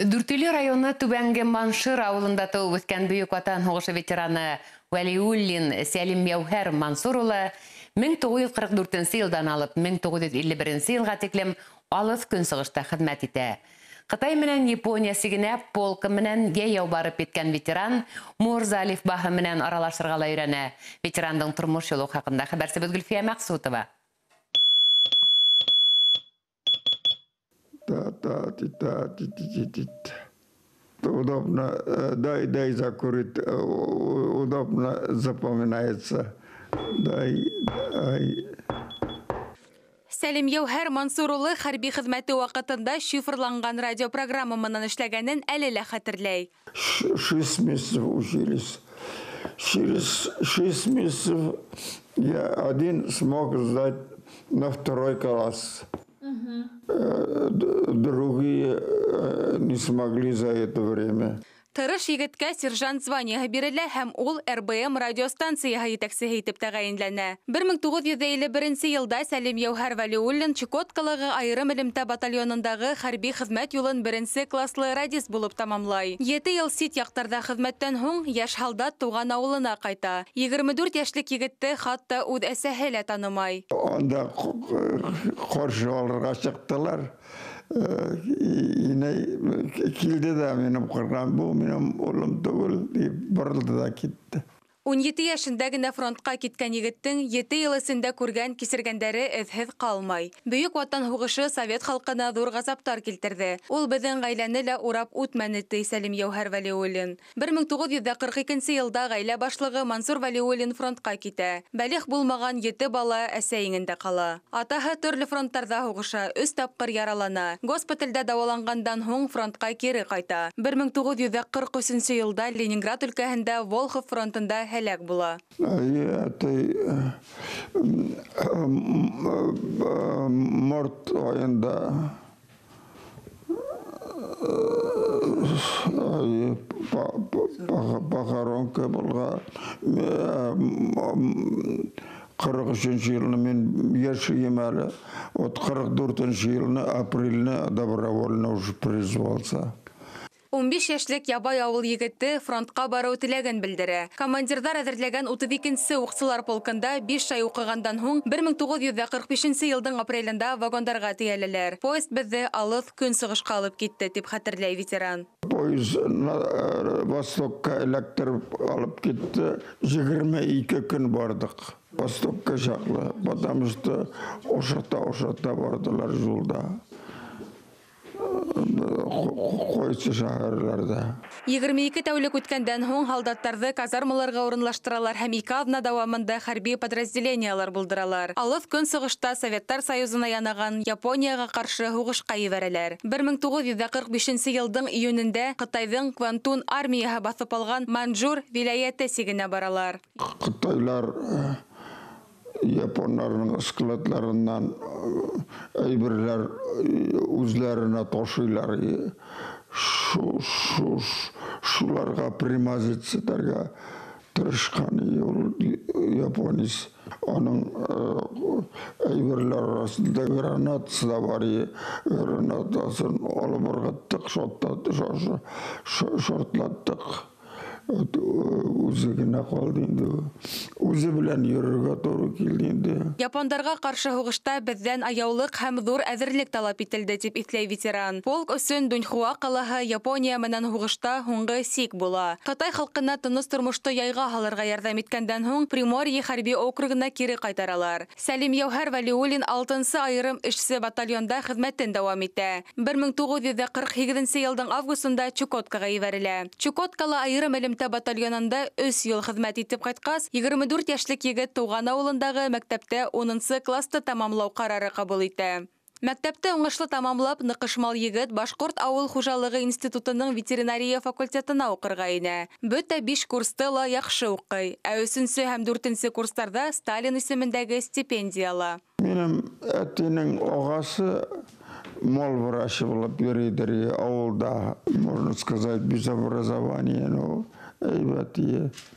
Дүртүлі районы Түбәнгі Маншыр ауылында туып өткен Бүйік Ватан соғышы ветераны Вәлиуллин Сәлим Яухәр Мансурұлы 1944 елдан алып 1951 елға теклем алыс күн соғышта хезмәт итә. Қытай менен Япония сигенә полкы менен яяу барып кеткен ветеран Мурзалиф баһы менен аралашырга өйрәнә. Ветерандың тормыш юлы хакында хәбәрсебез Гөлфия Максутова. Удобно, дай закурить, удобно запоминается. Дай. Сәлим Яухәр Мансурулы хәрби хезмәте вакытында шифрланган радиопрограмма менен эшләгәнен әле лә хәтерләй. 6 месяцев учились. Через 6 месяцев я один смог сдать на 2 класс. Другие не смогли за это время. Тырыш егеткә сержант званиеһы бирелә һәм ул РБМ радиостанцияһы итәкчесе итеп тәгаенләнә. 1951 елда Сәлим Яухәр Вәлиуллин Чукоткалыгы аерым элемтә батальонындагы хәрби хезмәт юлын 1 класслы радист булып тамамлай. 7 ел сит яктарда хезмәттән һуң яшь солдат туган авылына кайта. 24 яшьлек егетте хатта үз әсәһе лә танымай. Анда каршы алырга чыктылар. Yine kildi de benim kırgan bu benim oğlum değil deyip bırıldı da gitti. 17 яшендә генә фронтка киткән егеттең 7 ел эсендә күргән кисергәндәре эзһез калмай. Бөек Ватан һугышы Совет халкына зур газаптар килтерде. Ул безнең гаиләне лә урап үтмәне ди Сәлим Яухәр Вәлиуллин. 1942 елда гаилә башлыгы Мансур Вәлиуллин фронтка китә. Бәлих булмаган 7 бала әсәйеңдә кала. Атаһы төрле фронттарда һугыша, 3 тапкыр яралана. Госпитальдә дәвалангандан һуң фронтка кире кайта. 1943 елда Ленинград өлкәһендә Волхов фронтында һәлак була. Март ayında Похоронка была. 43 yılını men yaşayım hala. 44 yılını aprilini добровольно уже призвался. 15 яшьлек ябай авыл егете фронтка бару теләген белдерә. Командирдар әзерләгән 32-нче укчылар полкында 5 ай укыгандан һуң 1945 елның апрелендә вагондарга тияләләр. Поезд безне алып көн сыгышка алып китте дип хәтерләй ветеран. Поезд Востокка электр алып китте. 22 көн бардык. Востокка чаклы, потому что ошата бардылар жолда. Койчы шәһәрләрдә. 22 тәүлек үткәндән һуң солдаттарны казармаларга урынлаштыралар һәм 2 атна дәвамында хәрби подразделениялар булдыралар. Алып көн сыгышта Советтар Союзына янаган Япониягә каршы һугышка җибәрәләр. 1945 елның июнендә Кытайның Квантун армияһы басып алган Манчжур вилаяте сигенә баралар. Кытайлар Японларның складларыннан әйберләр үзләренә ташыйлар. Шуларга примазитсетәргә тырышкан японец. Аның әйберләр арасында гранатасы да бар. Гранатасын алып баргаттык, шортлаттык. Үзегенә калды инде. Үзе белән йөрергә туры килде инде. Япондарга каршы һугышта бездән аяулык һәм зур әзерлек талап ителде дип исләй ветеран. Полк өсөн Дуньхуа калаһы Япония менән һугышта һуңгы сик була. Кытай халкына тыныч тормышты яйга һалырга ярдәм иткәндән һуң Приморье хәрби округына кире кайтаралар. Сәлим Яухәр Вәлиуллин 6-нчы аерым эшче батальонда хезмәтен дәвам итә. 1948 елның августында Чукоткага җибәрелә. Чукоткалы аерым батальонында 3 ел хезмәт итеп кайткас, 24 яшьлек егет туган авылындагы мәктәптә 10-нчы класста тамамлау карары кабул итә. Мәктәптә уңышлы тамамлап, Ныгышмал егет Башкорт авыл хуҗалыгы институтының ветеринария факультетына укырга инә. Бөтә 5 курста ла яхшы укый, ә 3-нче һәм 4-нче курсларда Сталин исемендәге стипендия ала. Минем әтинең агасы мал врачы булып йөридер авылда, можно сказать, без образования, но әйбәт.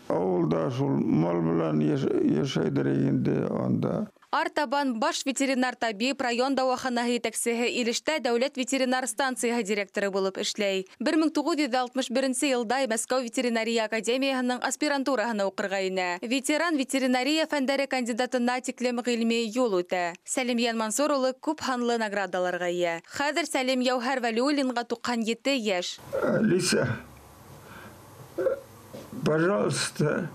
Авылда шул мал белән яшәйдер инде анда. Артабан баш ветеринар табиб район дауаханаһы етәксеһе Илештә дәүләт ветеринар станцияһы директоры булып эшләй. 1961 елда Мәскәү ветеринария академияһының аспирантураһына укырга инә. Ветеран ветеринария фәндәре кандидатына тиклем гыйльми юл үтә. Сәлимйан Мансур улы күп һанлы наградаларга ия. Хәзер Сәлим Яухәр Вәлиуллинга 97 яшь. Алиса, пожалуйста,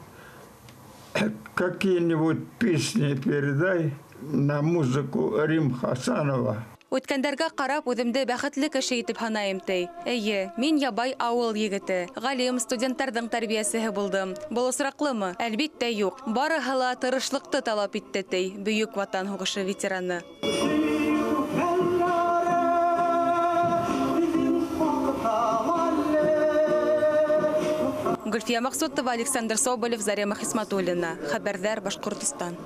какие-нибудь песни передай на музыку Рим Хасанова. Үткәндәргә карап үҙемде бәхетле кеше итеп һанайым ти. Әйе, мин ябай авыл егете. Галим студентларның тәрбиясеһе булдым. Был осраҡлымы? Әлбиттә юк. Барыһы ла тырышлыҡты талап итте ти. Бөйөк ватан һуғышы ветераны. Гөлфия Мақсутова, Александр Соболев, Зарема Хисматуллина. Хәбәрҙәр, Башҡортостан.